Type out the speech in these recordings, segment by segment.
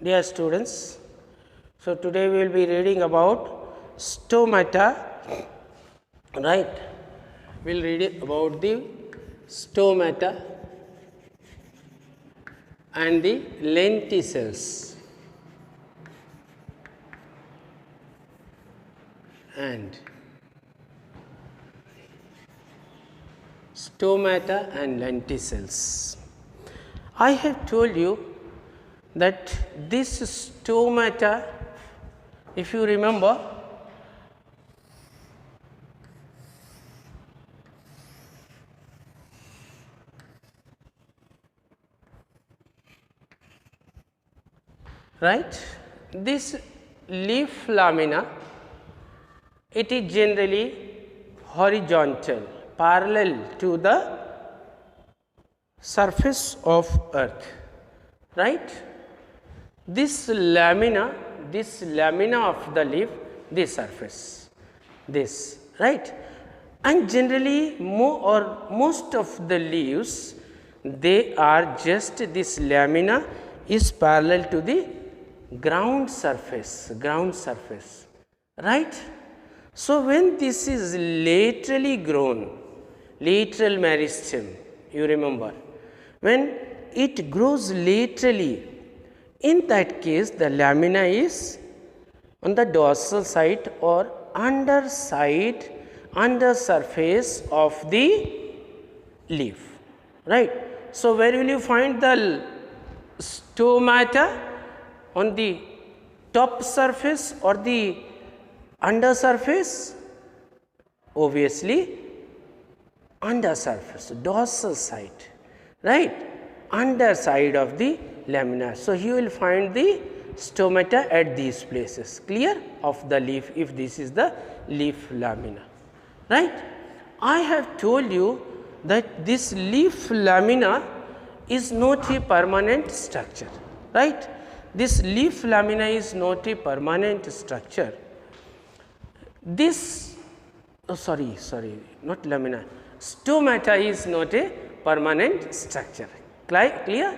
Dear students, so today we will be reading about stomata, right? We will read about the stomata and the lenticels and stomata and lenticels. I have told you that this stomata, if you remember, right, this leaf lamina, it is generally horizontal, parallel to the surface of earth, right. This lamina of the leaf, this surface, this, right, and generally most of the leaves, they are just this lamina is parallel to the ground surface, right. So, when this is laterally grown, lateral meristem, you remember, when it grows laterally, in that case the lamina is on the dorsal side or under surface of the leaf, right. So, where will you find the stomata, on the top surface or the under surface? Obviously under surface, dorsal side, right, under side of the lamina. So, you will find the stomata at these places, clear, of the leaf, if this is the leaf lamina, right. I have told you that this leaf lamina is not a permanent structure, right. This leaf lamina is not a permanent structure. This not lamina, stomata is not a permanent structure, clear.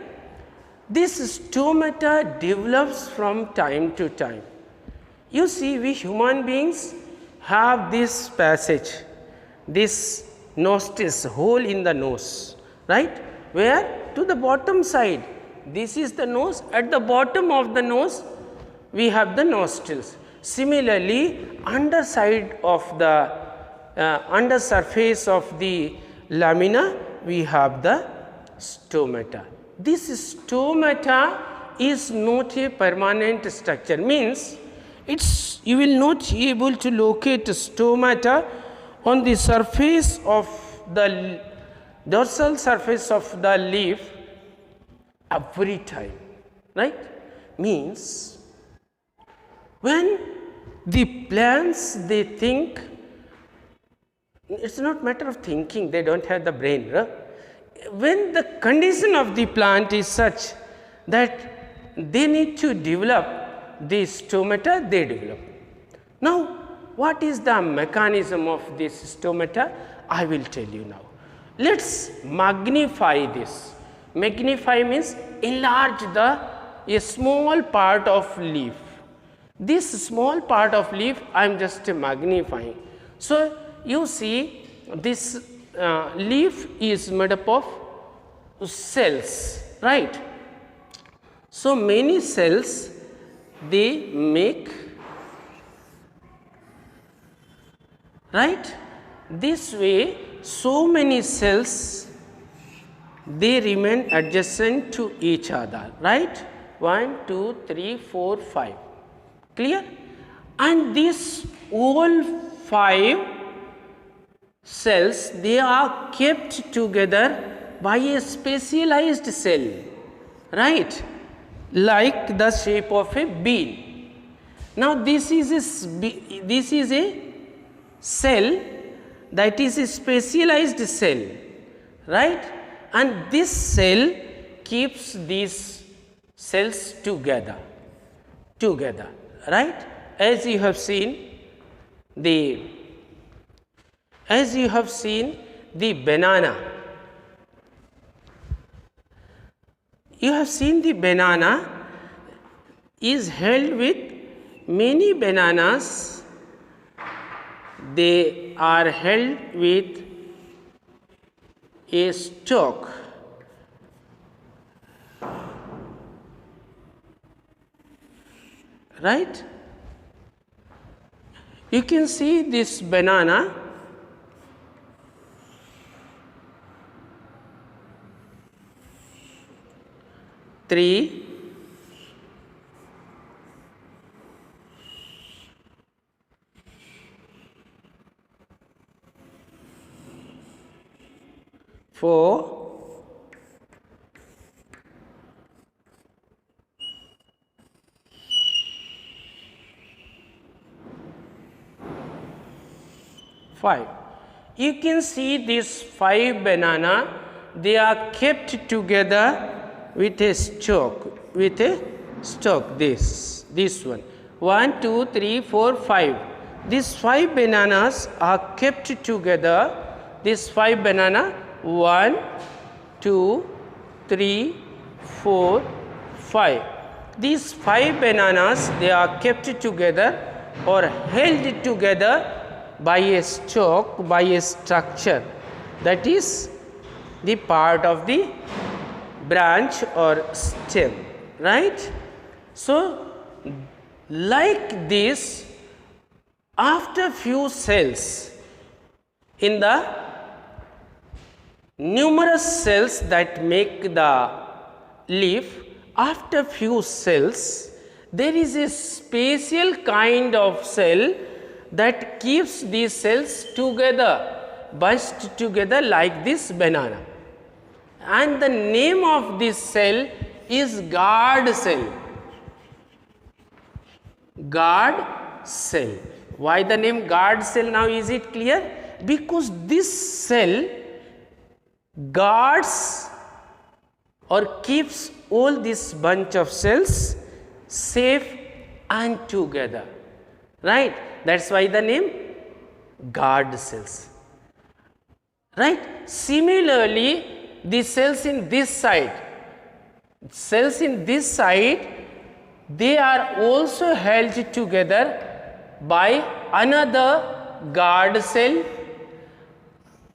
This stomata develops from time to time. You see, we human beings have this passage, this nostrils, hole in the nose, right, where to the bottom side, this is the nose, at the bottom of the nose we have the nostrils. Similarly, under side of the under surface of the lamina, we have the stomata. This stomata is not a permanent structure, means it's, you will not be able to locate stomata on the surface of the dorsal surface of the leaf every time, right. Means when the plants, they think, it's not matter of thinking, they don't have the brain, right? When the condition of the plant is such that they need to develop the stomata, they develop. Now, what is the mechanism of this stomata? I will tell you now. Let us magnify this. Magnify means enlarge a small part of leaf. This small part of leaf I am just magnifying. So, you see this leaf is made up of cells, right. So, many cells, they make, right. This way, so many cells, they remain adjacent to each other, right. 1, 2, 3, 4, 5, clear. And these all 5 cells, they are kept together by a specialized cell, right, like the shape of a bean. Now, this is a cell, that is a specialized cell, right, and this cell keeps these cells together, right. As you have seen the banana, you have seen the banana, is held with many bananas. They are held with a stalk. Right? You can see this banana. Three, four, five. You can see these 5 banana, they are kept together with a stalk, this one. 1, 2, 3, 4, 5. These 5 bananas are kept together. These 5 banana, 1, 2, 3, 4, 5. These 5 bananas, they are kept together or held together by a stalk, by a structure, that is the part of the branch or stem, right? So, like this, after few cells, in the numerous cells that make the leaf, after few cells, there is a special kind of cell that keeps these cells together, bunched together like this banana. And the name of this cell is guard cell. Guard cell. Why the name guard cell now, is it clear? Because this cell guards or keeps all this bunch of cells safe and together, right? That's why the name guard cells, right? Similarly, the cells in this side, they are also held together by another guard cell,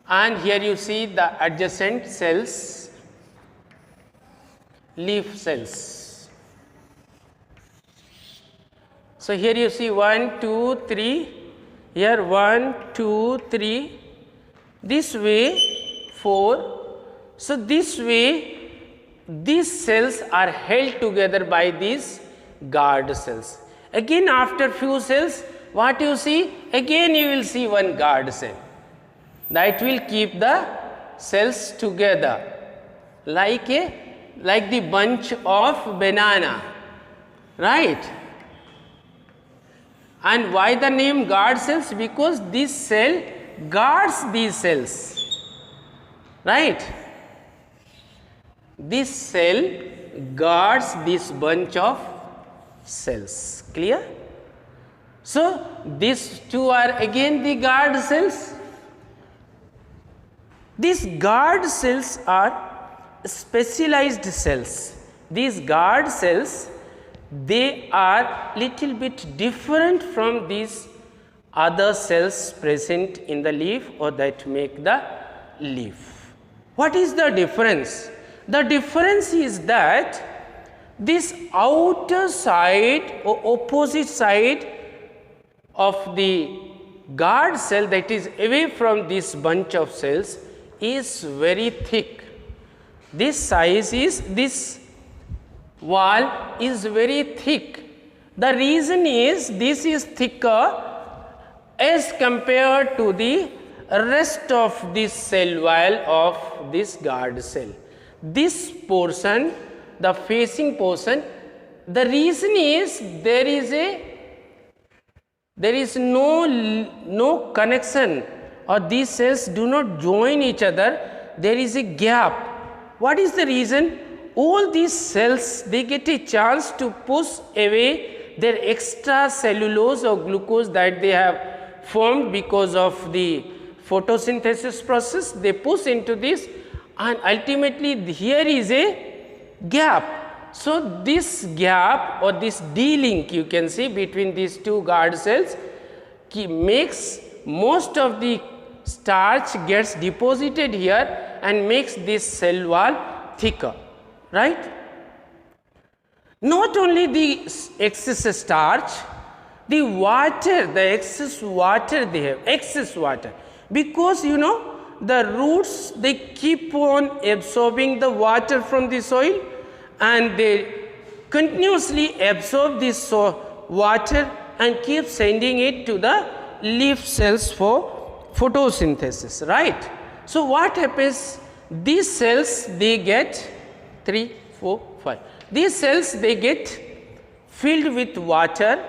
and here you see the adjacent cells, leaf cells. So, here you see 1, 2, 3, here 1, 2, 3, this way 4. So, this way these cells are held together by these guard cells. Again, after few cells, what you see? Again you will see one guard cell that will keep the cells together like the bunch of banana, right? And why the name guard cells? Because this cell guards these cells, right? This cell guards this bunch of cells. Clear? So, these two are again the guard cells. These guard cells are specialized cells. These guard cells, they are little bit different from these other cells present in the leaf or that make the leaf. What is the difference? The difference is that this outer side or opposite side of the guard cell, that is away from this bunch of cells, is very thick. This wall is very thick. The reason is this is thicker as compared to the rest of this cell wall of this guard cell. This portion, the facing portion, the reason is there is no connection, or these cells do not join each other, there is a gap. What is the reason? All these cells, they get a chance to push away their extra cellulose or glucose that they have formed because of the photosynthesis process. They push into this, and ultimately here is a gap. So, this gap or this D-link you can see between these two guard cells makes most of the starch gets deposited here and makes this cell wall thicker, right. Not only the excess starch, the water, the excess water they have, excess water, because you know the roots they keep on absorbing the water from the soil and they continuously absorb this water and keep sending it to the leaf cells for photosynthesis, right. So, what happens, these cells they get 3, 4, 5, these cells they get filled with water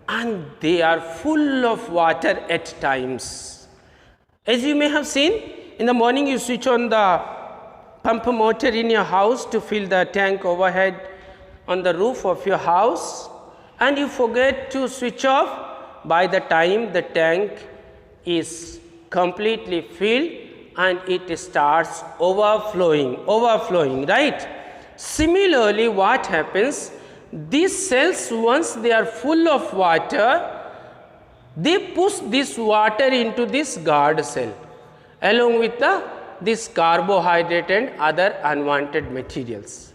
and they are full of water at times. As you may have seen, in the morning you switch on the pump motor in your house to fill the tank overhead on the roof of your house and you forget to switch off. By the time the tank is completely filled and it starts overflowing, right. Similarly, what happens, these cells once they are full of water, they push this water into this guard cell along with this carbohydrate and other unwanted materials,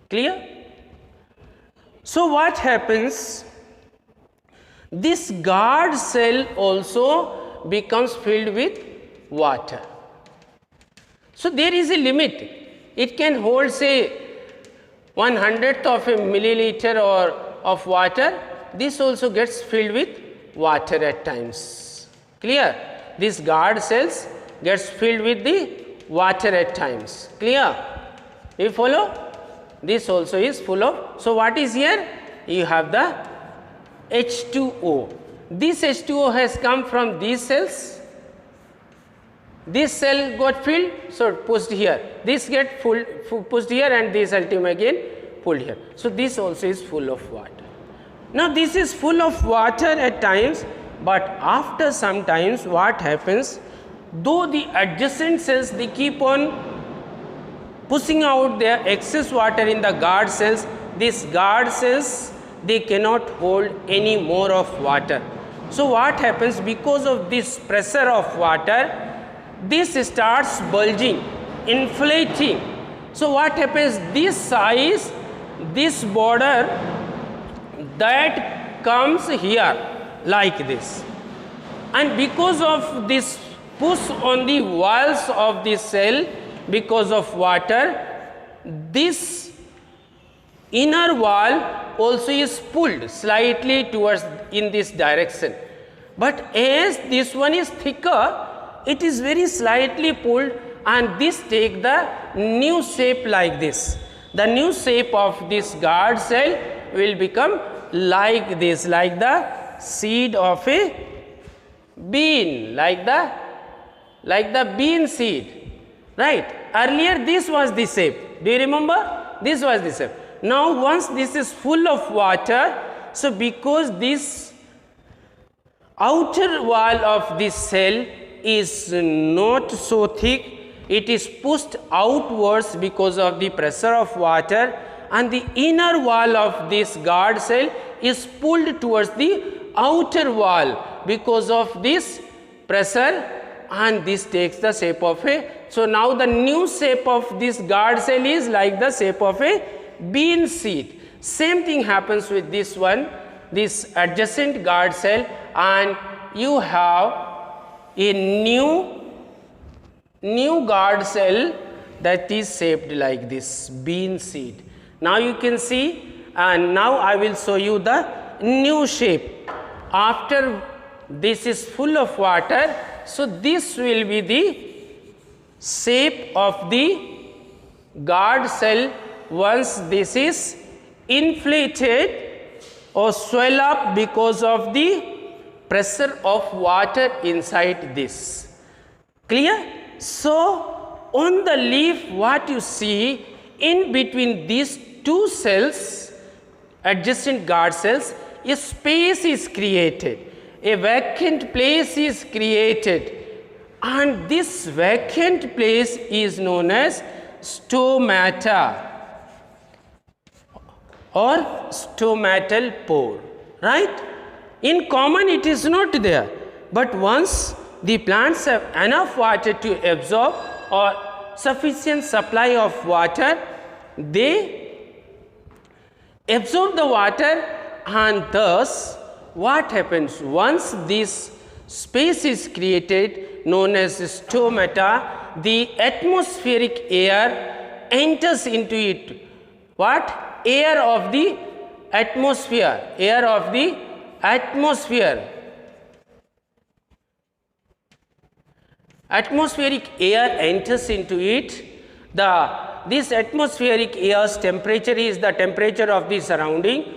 clear. So, what happens, this guard cell also becomes filled with water. So, there is a limit, it can hold say 1/100th of a milliliter or of water, this also gets filled with water at times, clear. This guard cells gets filled with the water at times, clear. You follow? This also is full of, so what is here? You have the H2O. This H2O has come from these cells. This cell got filled, so pushed here. This get full pushed here and this ultimately again pulled here. So, this also is full of water. Now, this is full of water at times, but after some times what happens, though the adjacent cells they keep on pushing out their excess water in the guard cells, these guard cells they cannot hold any more of water. So, what happens, because of this pressure of water, this starts bulging, inflating. So, what happens, this size, this border that comes here like this, and because of this push on the walls of this cell because of water, this inner wall also is pulled slightly towards in this direction, but as this one is thicker, it is very slightly pulled and this take the new shape like this. The new shape of this guard cell will become like this, like the seed of a bean, like the bean seed, right. Earlier this was the shape, do you remember? This was the shape. Now, once this is full of water, so because this outer wall of this cell is not so thick, it is pushed outwards because of the pressure of water, and the inner wall of this guard cell is pulled towards the outer wall because of this pressure, and this takes the shape of a. So, now the new shape of this guard cell is like the shape of a bean seed. Same thing happens with this one, this adjacent guard cell, and you have a new guard cell that is shaped like this bean seed. Now, you can see, and now I will show you the new shape after this is full of water. So, this will be the shape of the guard cell once this is inflated or swell up because of the pressure of water inside this, clear. So, on the leaf what you see, in between these two cells, adjacent guard cells, a space is created, a vacant place is created, and this vacant place is known as stomata. or stomatal pore, right? In common it is not there, but once the plants have enough water to absorb or sufficient supply of water, they absorb the water, and thus what happens once this space is created known as stomata, the atmospheric air enters into it. What? Air of the atmosphere, air of the atmosphere. Atmospheric air enters into it. This atmospheric air's temperature is the temperature of the surrounding,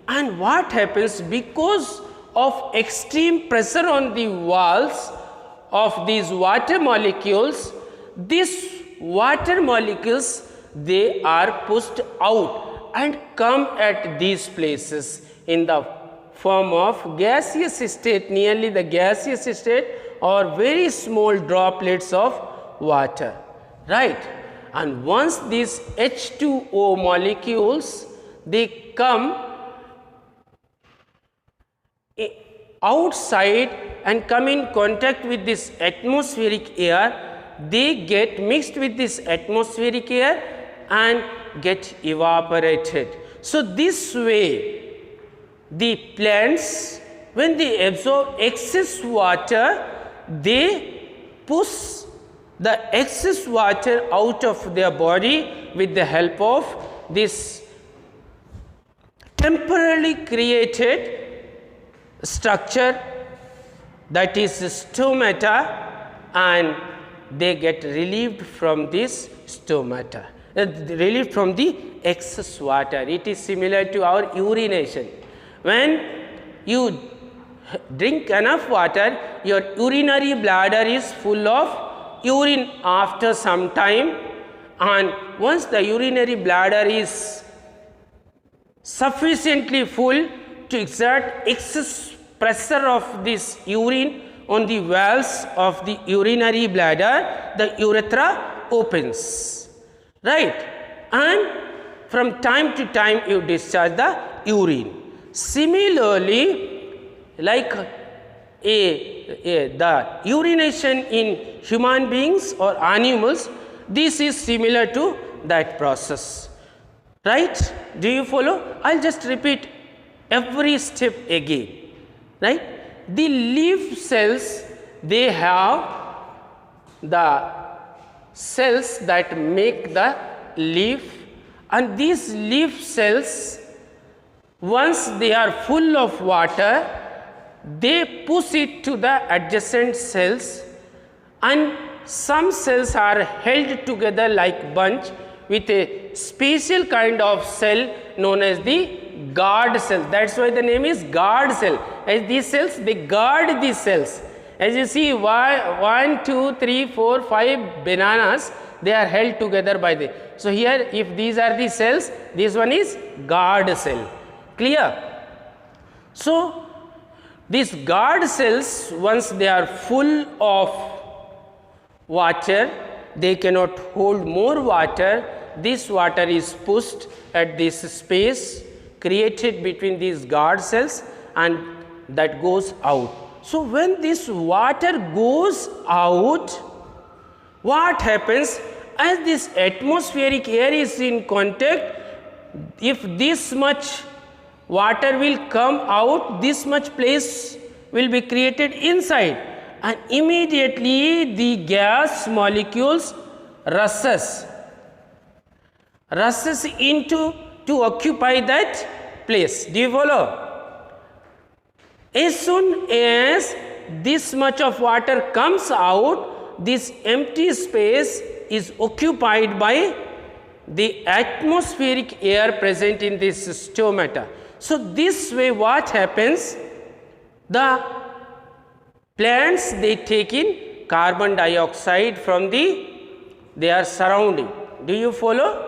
and what happens because of extreme pressure on the walls of these water molecules, these water molecules, they are pushed out and come at these places in the form of gaseous state, nearly the gaseous state, or very small droplets of water, right? And once these H2O molecules, they come outside and come in contact with this atmospheric air, they get mixed with this atmospheric air and get evaporated. So this way the plants, when they absorb excess water, they push the excess water out of their body with the help of this temporarily created structure, that is stomata, and they get relieved from this stomata, relieved from the excess water. It is similar to our urination. When you drink enough water, your urinary bladder is full of urine after some time, and once the urinary bladder is sufficiently full to exert excess pressure of this urine on the valves of the urinary bladder, the urethra opens, right? And from time to time you discharge the urine. Similarly, like the urination in human beings or animals, this is similar to that process, right? Do you follow? I will just repeat every step again, right? The leaf cells, they have the cells that make the leaf, and these leaf cells, once they are full of water, they push it to the adjacent cells, and some cells are held together like bunch with a special kind of cell known as the guard cell. That's why the name is guard cell. As these cells, they guard these cells. As you see, 1, 2, 3, 4, 5 bananas, they are held together by the. So here, if these are the cells, this one is guard cell. Clear? So these guard cells, once they are full of water, they cannot hold more water. This water is pushed at this space created between these guard cells, and that goes out. So when this water goes out, what happens? As this atmospheric air is in contact, if this much water will come out, this much place will be created inside, and immediately the gas molecules rushes into to occupy that place. Do you follow? As soon as this much of water comes out, this empty space is occupied by the atmospheric air present in this stomata. So this way what happens? The plants, they take in carbon dioxide from their surrounding. Do you follow?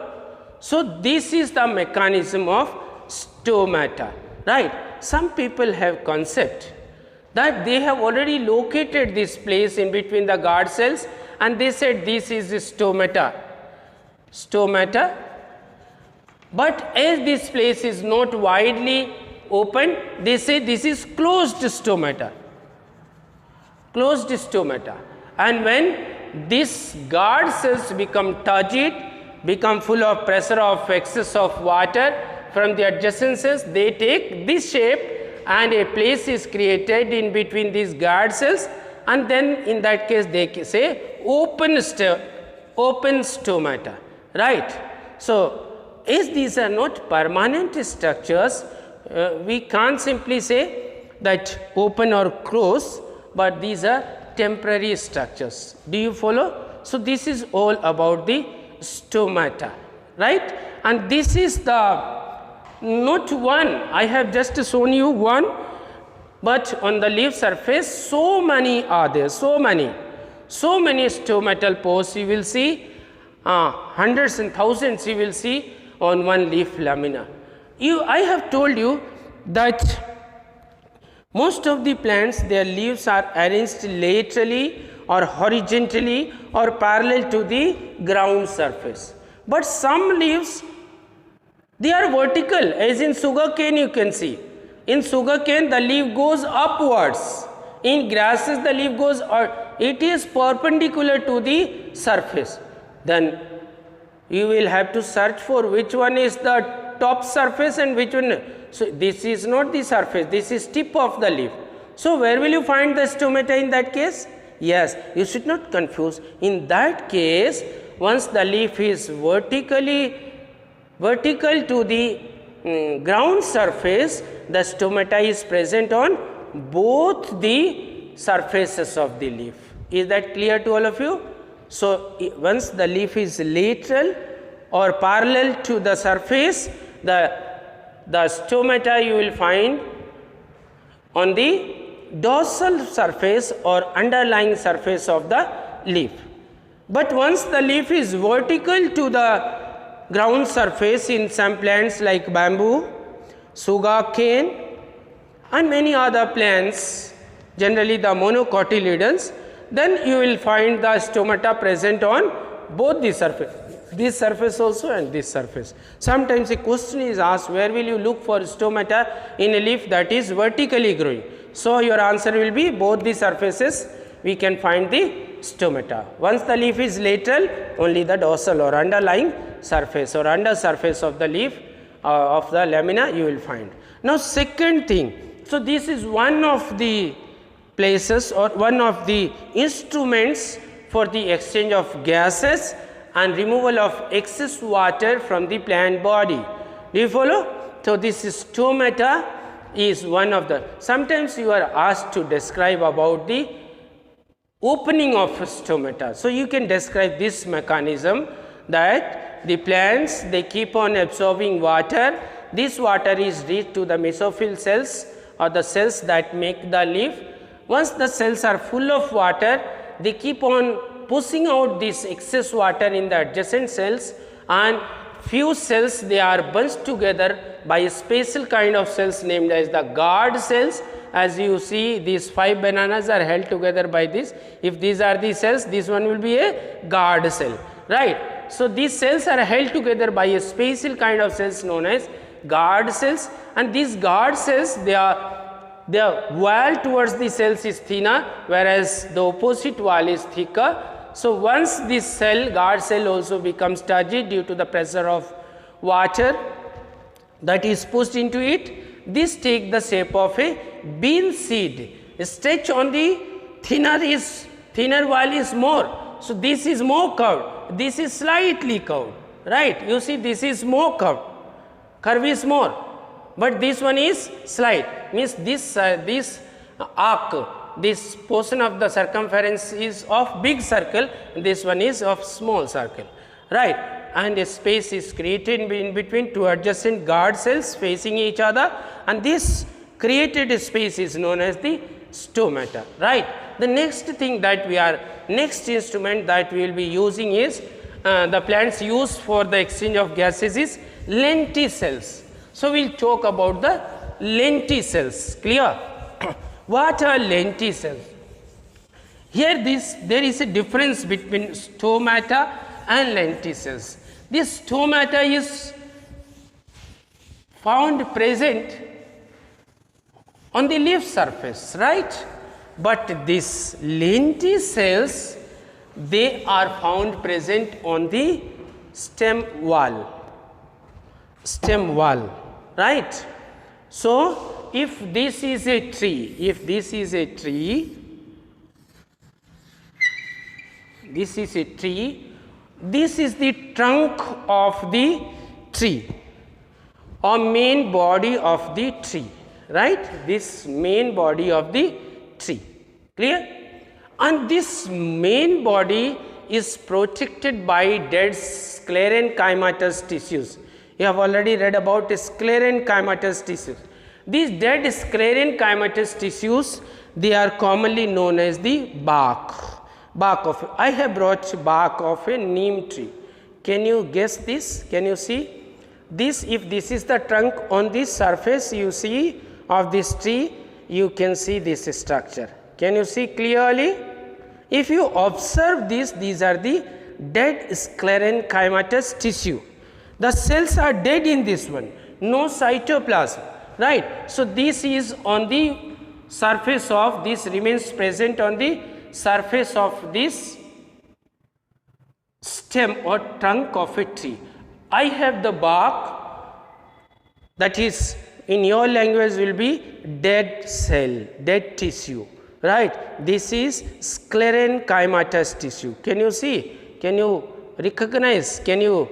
So this is the mechanism of stomata, right? Some people have concept that they have already located this place in between the guard cells, and they said this is the stomata. Stomata, But as this place is not widely open, they say this is closed stomata. Closed stomata. And when these guard cells become turgid, become full of pressure of excess of water from the adjacent cells, they take this shape and a place is created in between these guard cells, and then in that case they say open stomata, right. So, as these are not permanent structures, we can't simply say that open or close, but these are temporary structures. Do you follow? So, this is all about the stomata, right, and this is the not one, I have just shown you one, but on the leaf surface so many are there, so many stomatal pores you will see, hundreds and thousands you will see on one leaf lamina. I have told you that most of the plants, their leaves are arranged laterally or horizontally or parallel to the ground surface, but some leaves they are vertical, as in sugarcane you can see. In sugarcane the leaf goes upwards, in grasses the leaf goes it is perpendicular to the surface. Then you will have to search for which one is the top surface and which one. So, this is not the surface, this is tip of the leaf. So, where will you find the stomata in that case? Yes, you should not confuse. In that case, once the leaf is vertical to the ground surface, the stomata is present on both the surfaces of the leaf. Is that clear to all of you? So, once the leaf is lateral or parallel to the surface, the stomata you will find on the dorsal surface or underlying surface of the leaf. But once the leaf is vertical to the ground surface in some plants like bamboo, sugarcane and many other plants, generally the monocotyledons, then you will find the stomata present on both the surface, this surface also and this surface. Sometimes a question is asked, where will you look for stomata in a leaf that is vertically growing? So, your answer will be both the surfaces we can find the stomata. Once the leaf is lateral, only the dorsal or underlying surface or under surface of the leaf of the lamina you will find. Now, second thing, so this is one of the places or one of the instruments for the exchange of gases and removal of excess water from the plant body. Do you follow? So, this stomata is one of the, sometimes you are asked to describe about the opening of stomata. So, you can describe this mechanism that the plants they keep on absorbing water, this water is reached to the mesophyll cells or the cells that make the leaf. Once the cells are full of water, they keep on pushing out this excess water in the adjacent cells, and few cells they are bunched together by a special kind of cells named as the guard cells. As you see, these 5 bananas are held together by this. If these are the cells, this one will be a guard cell, right. So, these cells are held together by a special kind of cells known as guard cells, and these guard cells their wall towards the cells is thinner, whereas the opposite wall is thicker. So, once this cell guard cell also becomes turgid due to the pressure of water that is pushed into it, this take the shape of a bean seed. A stretch on the thinner wall is more. So, this is more curved, this is slightly curved, right. You see, this is more curved, curve is more, but this one is slight, means this arc, this portion of the circumference is of big circle, this one is of small circle, right. And a space is created in between two adjacent guard cells facing each other, and this created space is known as the stomata, right. The next thing that next instrument that we will be using is the plants use for the exchange of gases is lenticels. So, we will talk about the lenticels, clear. What are lenticels? Here there is a difference between stomata and lenticels. This stomata is found present on the leaf surface, right? But these lenticels, they are found present on the stem wall, right? So, if this is a tree, this is a tree, this is the trunk of the tree or main body of the tree, right? This main body of the tree, clear? And this main body is protected by dead sclerenchymatous tissues. You have already read about sclerenchymatous tissues. These dead sclerenchymatous tissues, they are commonly known as the bark of, I have brought bark of a neem tree. Can you guess this? Can you see this? If this is the trunk, on this surface you see of this tree, you can see this structure. Can you see clearly? If you observe this, these are the dead sclerenchymatous tissue. The cells are dead in this one, no cytoplasm, right? So, this is on the surface of, this remains present on the surface of this stem or trunk of a tree. I have the bark, that is in your language will be dead cell, dead tissue, right? This is sclerenchymatous tissue. Can you see? Can you recognize? Can you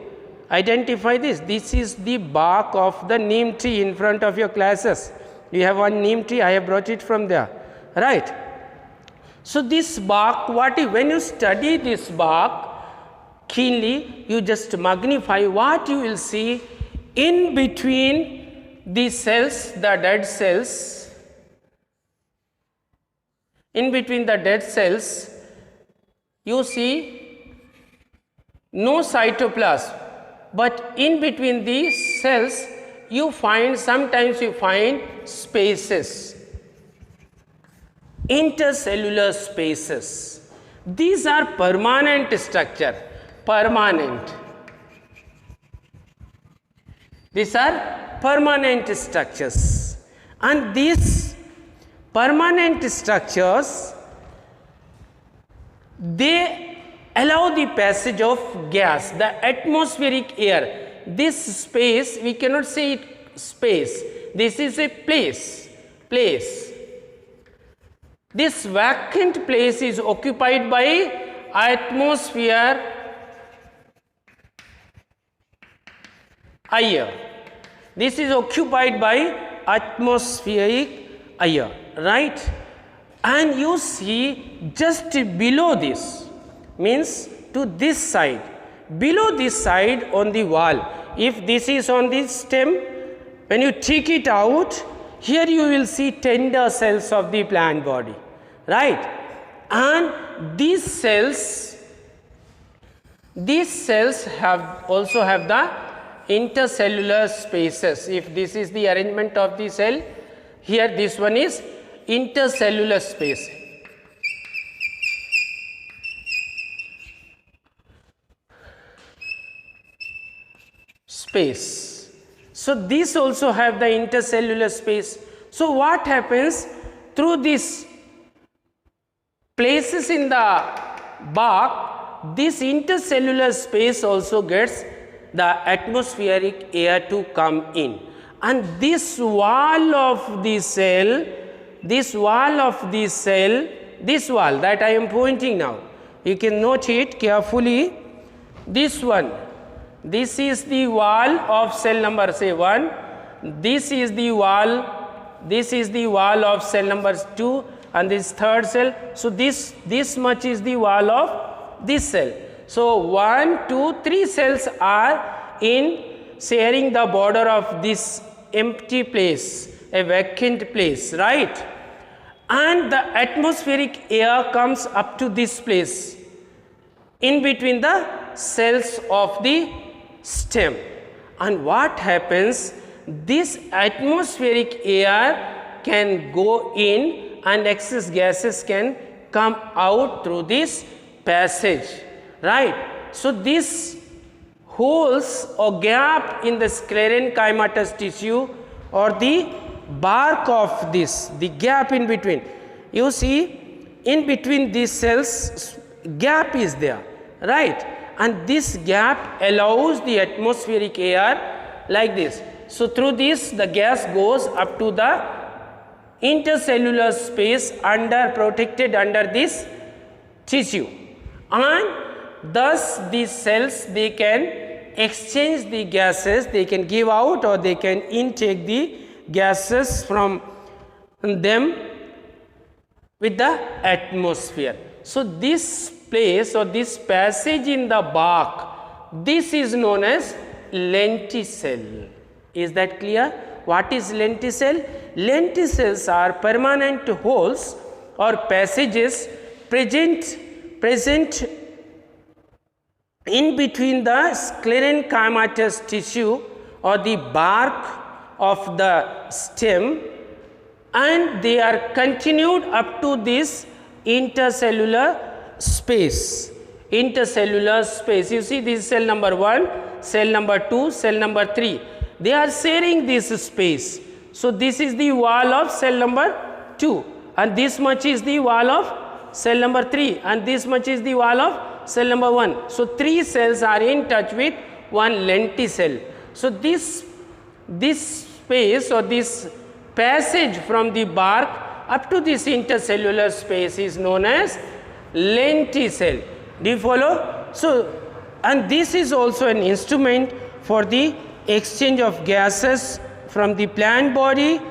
identify this? This is the bark of the neem tree in front of your classes. You have one neem tree, I have brought it from there, right? So, this bark, when you study this bark keenly, you just magnify, what you will see in between the cells, the dead cells, in between the dead cells, you see no cytoplasm, but in between these cells, you find, sometimes you find spaces, intercellular spaces. These are permanent structure, permanent. These are permanent structures, and these permanent structures, they allow the passage of gas, the atmospheric air. This space, we cannot say it space, this is a place. This vacant place is occupied by atmosphere air. This is occupied by atmospheric air, right? And you see just below this, means to this side, below this side on the wall, if this is on this stem, when you take it out, here you will see tender cells of the plant body, right? And these cells also have the intercellular spaces. If this is the arrangement of the cell, here this one is intercellular space. So, these also have the intercellular space. So, what happens through these places in the bark, this intercellular space also gets the atmospheric air to come in, and this wall of the cell, this wall that I am pointing now, you can note it carefully, this one. This is the wall of cell number say 1, this is the wall of cell number 2, and this third cell. So, this much is the wall of this cell. So, 1, 2, 3 cells are in sharing the border of this empty place, a vacant place, right? And the atmospheric air comes up to this place in between the cells of the stem. And what happens, this atmospheric air can go in and excess gases can come out through this passage, right? So, this holes or gap in the sclerenchymatous tissue or the bark of this, the gap in between. You see, in between these cells, gap is there, right? And this gap allows the atmospheric air like this. So, through this the gas goes up to the intercellular space protected under this tissue, and thus these cells, they can exchange the gases, they can give out or they can intake the gases from them with the atmosphere. So, this place or this passage in the bark, this is known as lenticel. Is that clear? What is lenticel? Lenticels are permanent holes or passages present in between the sclerenchymatous tissue or the bark of the stem, and they are continued up to this intercellular space. Intercellular space, you see, this is cell number 1, cell number 2, cell number 3. They are sharing this space. So, this is the wall of cell number 2, and this much is the wall of cell number 3, and this much is the wall of cell number 1. So, 3 cells are in touch with one lenticel. So, this space or this passage from the bark up to this intercellular space is known as lenticel. Do you follow? So, and this is also an instrument for the exchange of gases from the plant body